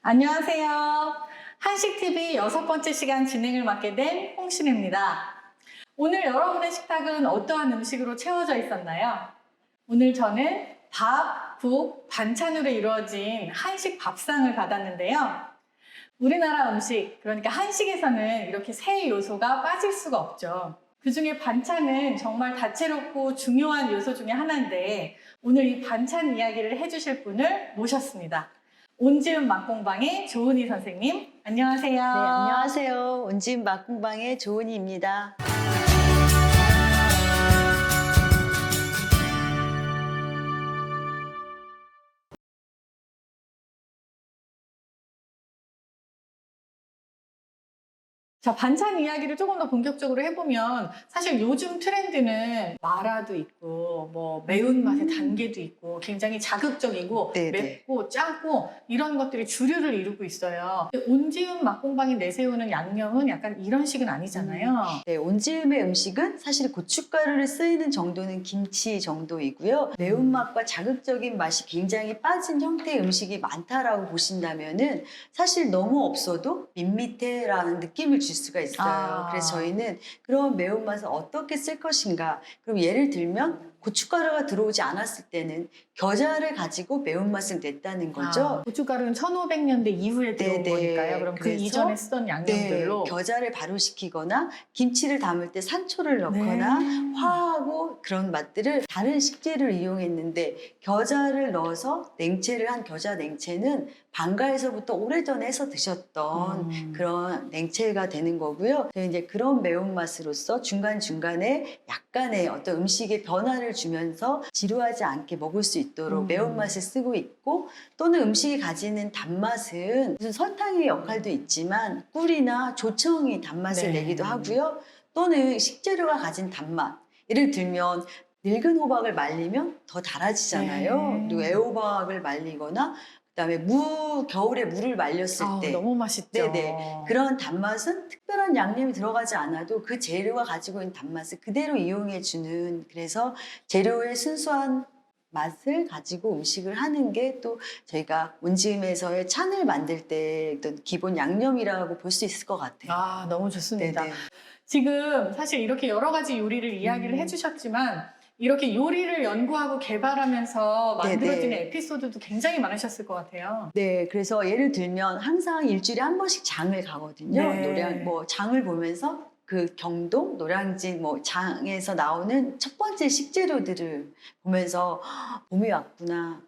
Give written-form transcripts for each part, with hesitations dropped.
안녕하세요. 한식TV 6번째 시간 진행을 맡게 된 홍신혜입니다. 오늘 여러분의 식탁은 어떠한 음식으로 채워져 있었나요? 오늘 저는 밥, 국, 반찬으로 이루어진 한식 밥상을 받았는데요. 우리나라 음식, 그러니까 한식에서는 이렇게 세 요소가 빠질 수가 없죠. 그 중에 반찬은 정말 다채롭고 중요한 요소 중에 하나인데 오늘 이 반찬 이야기를 해주실 분을 모셨습니다. 온지음 맛공방의 조은희 선생님, 안녕하세요. 네, 안녕하세요. 온지음 맛공방의 조은희입니다. 자, 반찬 이야기를 조금 더 본격적으로 해보면 사실 요즘 트렌드는 마라도 있고 뭐 매운맛의 단계도 있고 굉장히 자극적이고 네네. 맵고 짜고 이런 것들이 주류를 이루고 있어요. 근데 온지음 맛공방이 내세우는 양념은 약간 이런 식은 아니잖아요. 네, 온지음의 음식은 사실 고춧가루를 쓰이는 정도는 김치 정도이고요. 매운맛과 자극적인 맛이 굉장히 빠진 형태의 음식이 많다라고 보신다면은 사실 너무 없어도 밋밋해라는 느낌을 줄 수가 있어요. 그래서 저희는 그런 매운맛을 어떻게 쓸 것인가. 그럼 예를 들면 고춧가루가 들어오지 않았을 때는 겨자를 가지고 매운맛을 냈다는 거죠. 고춧가루는 1500년대 이후에 들어온 네네. 거니까요. 그럼 그 그래서 이전에 쓰던 양념들로. 네, 겨자를 발효시키거나 김치를 담을 때 산초를 넣거나 네. 화하고 그런 맛들을 다른 식재료를 이용했는데 겨자를 넣어서 냉채를 한 겨자 냉채는 방가에서부터 오래전에 해서 드셨던 그런 냉채가 되는 거고요. 저희 이제 그런 매운맛으로서 중간중간에 약간의 어떤 음식의 변화를 주면서 지루하지 않게 먹을 수 있도록 매운맛을 쓰고 있고, 또는 음식이 가지는 단맛은 무슨 설탕의 역할도 있지만 꿀이나 조청이 단맛을 네. 내기도 하고요. 또는 식재료가 가진 단맛, 예를 들면 늙은 호박을 말리면 더 달아지잖아요. 네. 그리고 애호박을 말리거나 그다음에 겨울에 물을 말렸을 때 너무 맛있죠. 네네. 그런 단맛은 특별한 양념이 들어가지 않아도 그 재료가 가지고 있는 단맛을 그대로 이용해주는, 그래서 재료의 순수한 맛을 가지고 음식을 하는 게 또 저희가 온지음에서의 찬을 만들 때 어떤 기본 양념이라고 볼 수 있을 것 같아요. 너무 좋습니다. 네네. 지금 사실 이렇게 여러 가지 요리를 이야기를 해주셨지만 이렇게 요리를 연구하고 개발하면서 만들어지는 네네. 에피소드도 굉장히 많으셨을 것 같아요. 네, 그래서 예를 들면 항상 일주일에 한 번씩 장을 가거든요. 네. 장을 보면서 그 경동, 노량진 장에서 나오는 첫 번째 식재료들을 보면서 봄이 왔구나.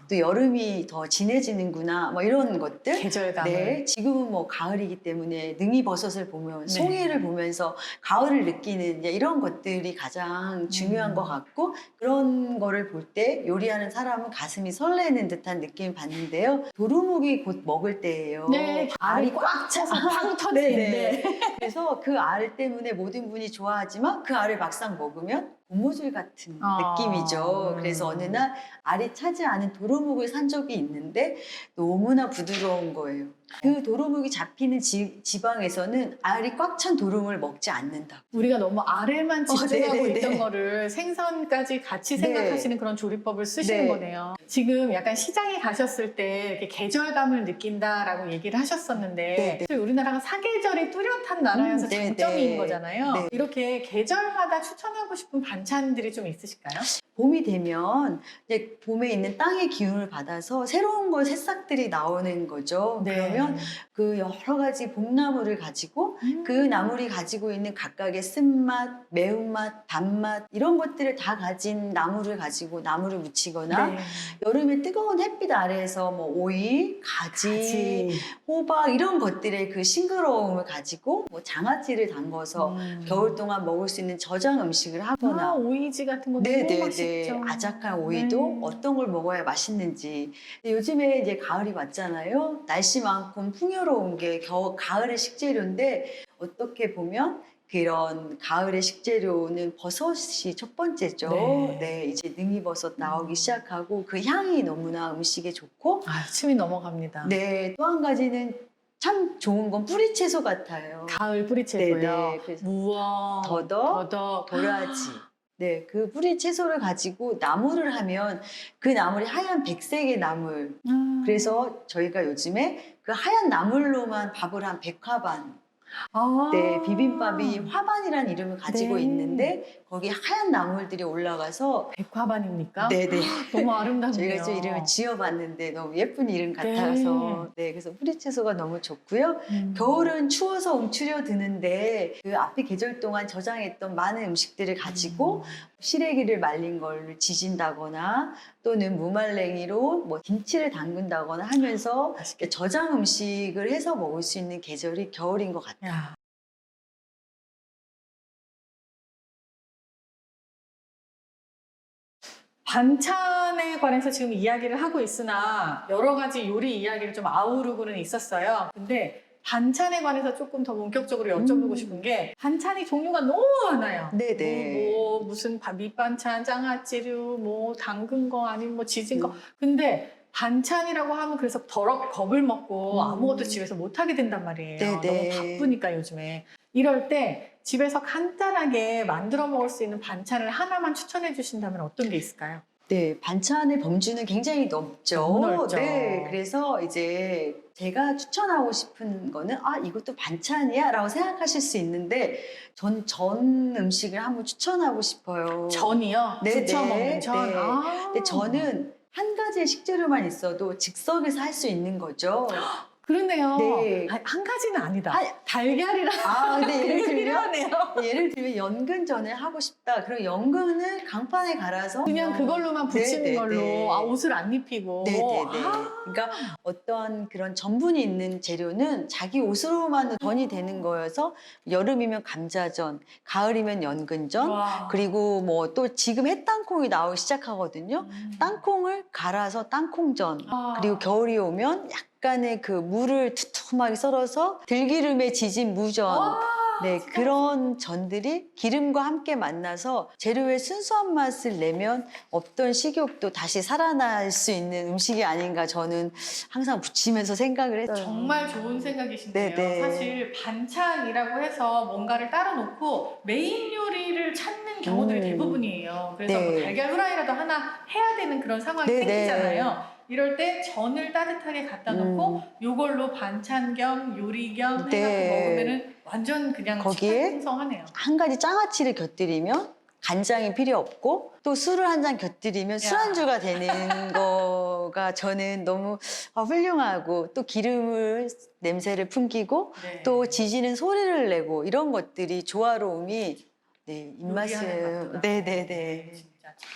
또 여름이 더 진해지는구나. 이런 것들. 계절감을. 네, 지금은 가을이기 때문에 능이버섯을 보면 네. 송이를 보면서 가을을 느끼는 이제 이런 것들이 가장 중요한 것 같고, 그런 거를 볼 때 요리하는 사람은 가슴이 설레는 듯한 느낌을 받는데요. 도루묵이 곧 먹을 때예요. 네, 알이 꽉 차서 팡 터지는데. 그래서 그 알 때문에 모든 분이 좋아하지만 그 알을 막상 먹으면 고무줄 같은 느낌이죠. 그래서 어느 날 알이 차지 않은 도루묵을 산 적이 있는데 너무나 부드러운 거예요. 그 도루묵이 잡히는 지방에서는 알이 꽉 찬 도루묵을 먹지 않는다. 우리가 너무 알에만 집중하고 네네네. 있던 거를 생선까지 같이 네. 생각하시는 그런 조리법을 쓰시는 네. 거네요. 지금 약간 시장에 가셨을 때 이렇게 계절감을 느낀다라고 얘기를 하셨었는데 네네. 사실 우리나라가 사계절이 뚜렷한 나라여서 네네. 장점인 거잖아요. 네. 이렇게 계절마다 추천하고 싶은 반찬들이 좀 있으실까요? 봄이 되면 이제 봄에 있는 땅의 기운을 받아서 새로운 새싹들이 나오는 거죠. 네. 그러면 그 여러 가지 봄나물을 가지고 그 나물이 가지고 있는 각각의 쓴맛, 매운맛, 단맛 이런 것들을 다 가진 나물을 가지고 나물을 무치거나 네. 여름에 뜨거운 햇빛 아래에서 오이, 가지, 호박 이런 것들의 그 싱그러움을 가지고 장아찌를 담궈서 겨울 동안 먹을 수 있는 저장 음식을 하거나 오이지 같은 거 너무 맛있죠. 아작한 오이도 어떤 걸 먹어야 맛있는지. 근데 요즘에 이제 가을이 왔잖아요. 날씨만큼 풍요로운 게 가을의 식재료인데 어떻게 보면 그런 가을의 식재료는 버섯이 첫 번째죠. 네. 이제 능이버섯 나오기 시작하고 그 향이 너무나 음식에 좋고. 침이 넘어갑니다. 네, 또 한 가지는 참 좋은 건 뿌리채소 같아요. 가을 뿌리채소요. 네네. 그래서 무엉, 더덕, 더덕, 도라지. 네, 그 뿌리 채소를 가지고 나물을 하면 그 나물이 하얀 백색의 나물. 그래서 저희가 요즘에 그 하얀 나물로만 밥을 한 백화반. 아. 네, 비빔밥이 화반이라는 이름을 가지고 네. 있는데 거기 하얀 나물들이 올라가서 백화반입니까? 네네. 너무 아름답네요. 저희가 좀 이름을 지어봤는데 너무 예쁜 이름 네. 같아서 네, 그래서 뿌리채소가 너무 좋고요. 겨울은 추워서 움츠려 드는데 그 앞에 계절 동안 저장했던 많은 음식들을 가지고 시래기를 말린 걸 지진다거나 또는 무말랭이로 뭐 김치를 담근다거나 하면서 맛있겠다. 저장 음식을 해서 먹을 수 있는 계절이 겨울인 것 같아요. 야. 반찬에 관해서 지금 이야기를 하고 있으나 여러 가지 요리 이야기를 좀 아우르고는 있었어요. 근데 반찬에 관해서 조금 더 본격적으로 여쭤보고 싶은 게 반찬이 종류가 너무 많아요. 네네. 무슨 밑반찬, 장아찌류, 뭐 담근 거 아니면 뭐 지진 거. 근데 반찬이라고 하면 그래서 더럽 겁을 먹고 아무것도 집에서 못 하게 된단 말이에요. 네네. 너무 바쁘니까 요즘에. 이럴 때 집에서 간단하게 만들어 먹을 수 있는 반찬을 하나만 추천해 주신다면 어떤 게 있을까요? 네, 반찬의 범주는 굉장히 넓죠. 너무 넓죠. 네, 그래서 이제 제가 추천하고 싶은 거는 이것도 반찬이야? 라고 생각하실 수 있는데 전 음식을 한번 추천하고 싶어요. 전이요? 네, 부쳐 네, 먹는 전? 네. 아. 근데 저는 한 가지의 식재료만 있어도 즉석에서 할 수 있는 거죠. 그러네요. 네. 한 가지는 아니다. 아, 달걀이랑 근데 예를 되게 들면 필요하네요. 예를 들면 연근전을 하고 싶다. 그럼 연근을 강판에 갈아서 그냥 그걸로만 부치는 네네네. 걸로 옷을 안 입히고. 네네네. 아. 그러니까 어떤 그런 전분이 있는 재료는 자기 옷으로만 전이 되는 거여서 여름이면 감자전, 가을이면 연근전, 와. 그리고 뭐 또 지금 햇땅콩이 나오기 시작하거든요. 땅콩을 갈아서 땅콩전, 아. 그리고 겨울이 오면 약간의 그 무를 두툼하게 썰어서 들기름에 지진 무전. 와, 네, 진짜 그런 전들이 기름과 함께 만나서 재료의 순수한 맛을 내면 없던 식욕도 다시 살아날 수 있는 음식이 아닌가 저는 항상 붙이면서 생각을 했어요. 정말 좋은 생각이신데요. 네네. 사실 반찬이라고 해서 뭔가를 따로 놓고 메인 요리를 찾는 경우들이 대부분이에요. 그래서 네. 뭐 달걀 후라이라도 하나 해야 되는 그런 상황이 네네. 생기잖아요. 이럴 때 전을 따뜻하게 갖다 놓고 요걸로 반찬 겸 요리 겸 해갖고 네. 먹으면은 완전 그냥 거기에 식단 풍성하네요. 한 가지 장아찌를 곁들이면 간장이 필요 없고 또 술을 한 잔 곁들이면 술안주가 되는 거가 저는 너무 훌륭하고 또 기름을 냄새를 풍기고 네. 또 지지는 소리를 내고 이런 것들이 조화로움이 네, 요리하는 입맛을 맛도 나고. 네네네. 진짜 쫙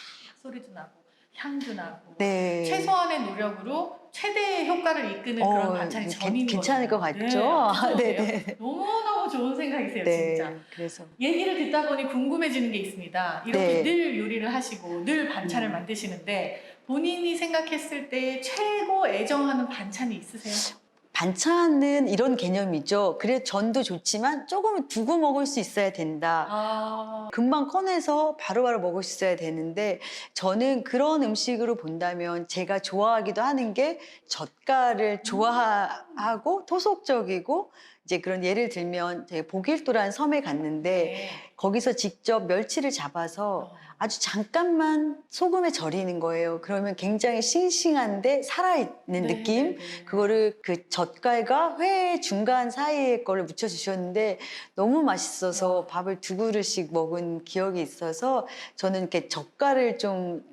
소리도 나고 향도 나고 네. 최소한의 노력으로 최대의 효과를 이끄는 그런 반찬이 전인 괜찮을 것 거잖아요. 같죠? 네, 네네. 너무너무 좋은 생각이세요, 네. 진짜. 그래서 얘기를 듣다 보니 궁금해지는 게 있습니다. 이렇게 네. 늘 요리를 하시고 늘 반찬을 만드시는데 본인이 생각했을 때 최고 애정하는 반찬이 있으세요? 반찬은 이런 개념이죠. 그래 전도 좋지만 조금은 두고 먹을 수 있어야 된다. 아, 금방 꺼내서 바로바로 먹을 수 있어야 되는데 저는 그런 음식으로 본다면 제가 좋아하기도 하는 게 젓갈을 좋아하고 토속적이고 이제 그런 예를 들면 제가 복일도라는 섬에 갔는데 네. 거기서 직접 멸치를 잡아서 아주 잠깐만 소금에 절이는 거예요. 그러면 굉장히 싱싱한데 살아있는 네, 느낌? 네, 네. 그거를 그 젓갈과 회 중간 사이에 거를 묻혀주셨는데 너무 맛있어서 와. 밥을 2그릇씩 먹은 기억이 있어서 저는 이렇게 젓갈을 좀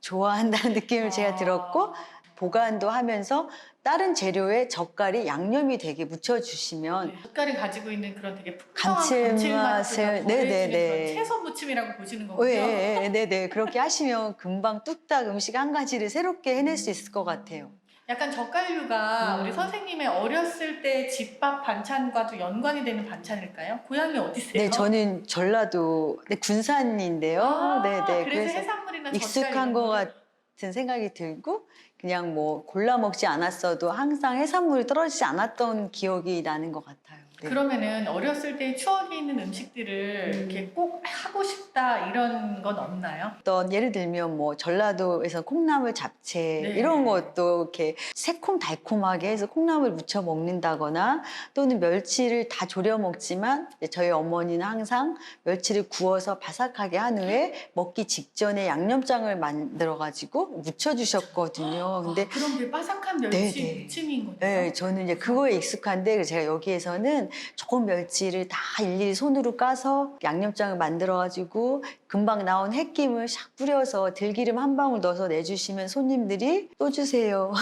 좋아한다는 느낌을 제가 들었고 보관도 하면서 다른 재료에 젓갈이 양념이 되게 묻혀주시면 네, 젓갈이 가지고 있는 그런 되게 감칠맛을, 감칠맛을 네네네. 그런 채소 무침이라고 보시는 거군요. 네네. 그렇게 하시면 금방 뚝딱 음식 한 가지를 새롭게 해낼 수 있을 것 같아요. 약간 젓갈류가 우리 선생님의 어렸을 때 집밥 반찬과도 연관이 되는 반찬일까요? 고향이 어디세요? 네, 저는 전라도 군산인데요. 네네. 그래서 해산물이나 젓갈 익숙한 이런 것 거를? 같은 생각이 들고 그냥 뭐 골라 먹지 않았어도 항상 해산물이 떨어지지 않았던 기억이 나는 것 같아요. 네. 그러면은 어렸을 때 추억이 있는 음식들을 이렇게 꼭 하고 싶다 이런 건 없나요? 어떤 예를 들면 뭐 전라도에서 콩나물 잡채 네. 이런 것도 이렇게 새콤달콤하게 해서 콩나물 무쳐 먹는다거나 또는 멸치를 다 졸여 먹지만 저희 어머니는 항상 멸치를 구워서 바삭하게 한 후에 먹기 직전에 양념장을 만들어 가지고 무쳐 주셨거든요. 근데 그럼 그 바삭한 멸치 네네. 무침인 거네요? 네, 저는 이제 그거에 익숙한데 제가 여기에서는 좋은 멸치를 다 일일이 손으로 까서 양념장을 만들어가지고 금방 나온 햇김을 샥 뿌려서 들기름 한 방울 넣어서 내주시면 손님들이 또 주세요.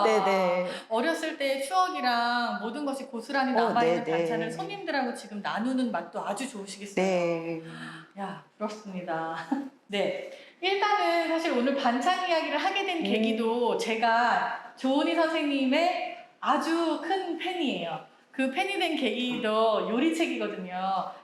네네. 어렸을 때의 추억이랑 모든 것이 고스란히 남아있는 네네. 반찬을 손님들하고 지금 나누는 맛도 아주 좋으시겠어요. 네. 야, 부럽습니다. 네. 일단은 사실 오늘 반찬 이야기를 하게 된 계기도 제가 조은희 선생님의 아주 큰 팬이에요. 그 팬이 된 계기도 요리책이거든요.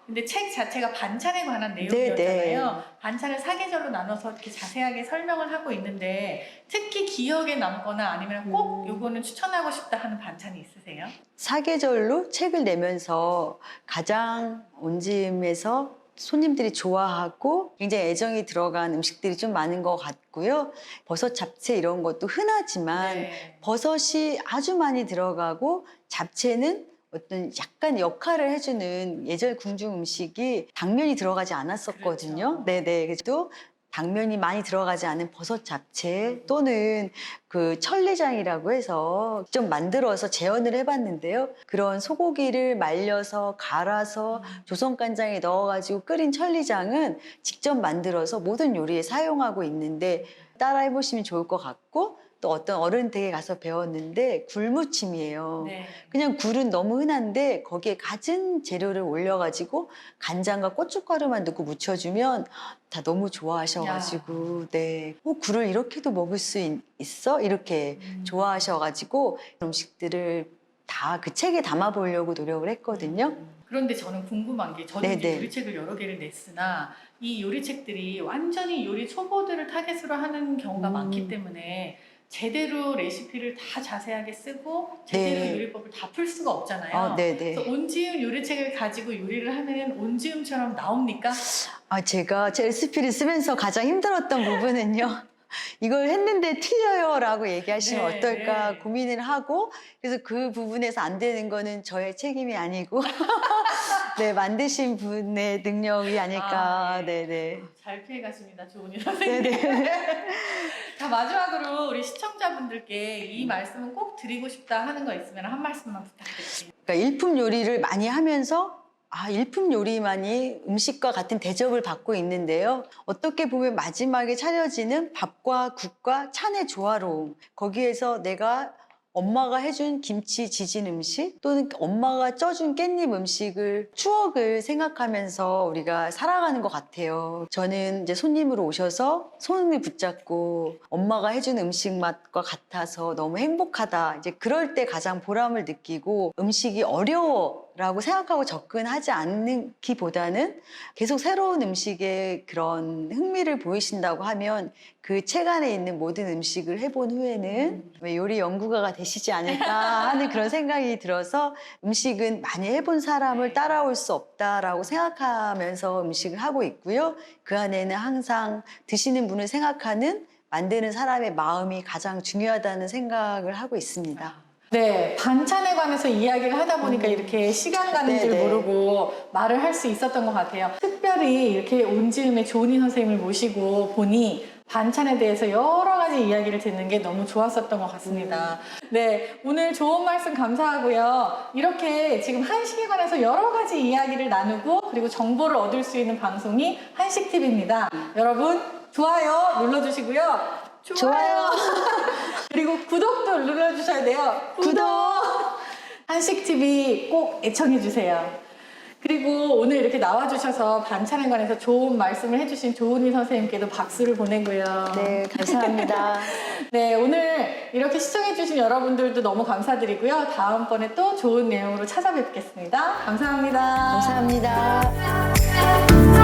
근데 책 자체가 반찬에 관한 내용이었잖아요. 반찬을 사계절로 나눠서 이렇게 자세하게 설명을 하고 있는데 특히 기억에 남거나 아니면 꼭 요거는 추천하고 싶다 하는 반찬이 있으세요? 사계절로 책을 내면서 가장 온짐에서 손님들이 좋아하고 굉장히 애정이 들어간 음식들이 좀 많은 것 같고요. 버섯 잡채 이런 것도 흔하지만 네. 버섯이 아주 많이 들어가고 잡채는 어떤 약간 역할을 해주는 예절 궁중 음식이 당면이 들어가지 않았었거든요. 그렇죠. 네네. 그래도 당면이 많이 들어가지 않은 버섯 잡채 또는 그 천리장이라고 해서 직접 만들어서 재현을 해봤는데요. 그런 소고기를 말려서 갈아서 조선간장에 넣어가지고 끓인 천리장은 직접 만들어서 모든 요리에 사용하고 있는데 따라해보시면 좋을 것 같고 또 어떤 어른 댁에 가서 배웠는데 굴무침이에요. 네. 그냥 굴은 너무 흔한데 거기에 갖은 재료를 올려가지고 간장과 고춧가루만 넣고 무쳐주면 다 너무 좋아하셔가지고 네. 굴을 이렇게도 먹을 수 있어? 이렇게 좋아하셔가지고 음식들을 다 그 책에 담아보려고 노력을 했거든요. 그런데 저는 궁금한 게 저도 이제 네네. 요리책을 여러 개를 냈으나 이 요리책들이 완전히 요리 초보들을 타겟으로 하는 경우가 많기 때문에 제대로 레시피를 다 자세하게 쓰고 제대로 네. 요리법을 다 풀 수가 없잖아요. 네네. 그래서 온지음 요리책을 가지고 요리를 하면 온지음처럼 나옵니까? 제가 제 레시피를 쓰면서 가장 힘들었던 부분은요. 이걸 했는데 틀려요라고 얘기하시면 네, 어떨까 네. 고민을 하고 그래서 그 부분에서 안 되는 거는 저의 책임이 아니고 네, 만드신 분의 능력이 아닐까. 예. 네네. 잘 피해가십니다, 조은희 선생님. 네네. 자, 마지막으로 우리 시청자분들께 이 말씀은 꼭 드리고 싶다 하는 거 있으면 한 말씀만 부탁드릴게요. 그러니까 일품 요리를 많이 하면서 일품 요리만이 음식과 같은 대접을 받고 있는데요. 어떻게 보면 마지막에 차려지는 밥과 국과 찬의 조화로움. 거기에서 내가 엄마가 해준 김치 지진 음식 또는 엄마가 쪄준 깻잎 음식을 추억을 생각하면서 우리가 살아가는 것 같아요. 저는 이제 손님으로 오셔서 손을 붙잡고 엄마가 해준 음식 맛과 같아서 너무 행복하다. 이제 그럴 때 가장 보람을 느끼고 음식이 어려워라고 생각하고 접근하지 않기보다는 계속 새로운 음식에 그런 흥미를 보이신다고 하면 그 책 안에 있는 모든 음식을 해본 후에는 요리 연구가가 되시지 않을까 하는 그런 생각이 들어서 음식은 많이 해본 사람을 따라올 수 없다라고 생각하면서 음식을 하고 있고요. 그 안에는 항상 드시는 분을 생각하는 만드는 사람의 마음이 가장 중요하다는 생각을 하고 있습니다. 네, 반찬에 관해서 이야기를 하다 보니까 이렇게 시간 가는 줄 네네. 모르고 말을 할 수 있었던 것 같아요. 특별히 이렇게 온지음의 조은희 선생님을 모시고 보니 반찬에 대해서 여러 가지 이야기를 듣는 게 너무 좋았었던 것 같습니다. 네, 오늘 좋은 말씀 감사하고요. 이렇게 지금 한식에 관해서 여러 가지 이야기를 나누고 그리고 정보를 얻을 수 있는 방송이 한식TV입니다. 여러분 좋아요 눌러주시고요. 좋아요. 그리고 구독도 눌러주셔야 돼요. 구독! 한식TV 꼭 애청해주세요. 그리고 오늘 이렇게 나와주셔서 반찬에 관해서 좋은 말씀을 해주신 조은희 선생님께도 박수를 보내고요. 네, 감사합니다. 네, 오늘 이렇게 시청해주신 여러분들도 너무 감사드리고요. 다음번에 또 좋은 내용으로 찾아뵙겠습니다. 감사합니다. 감사합니다.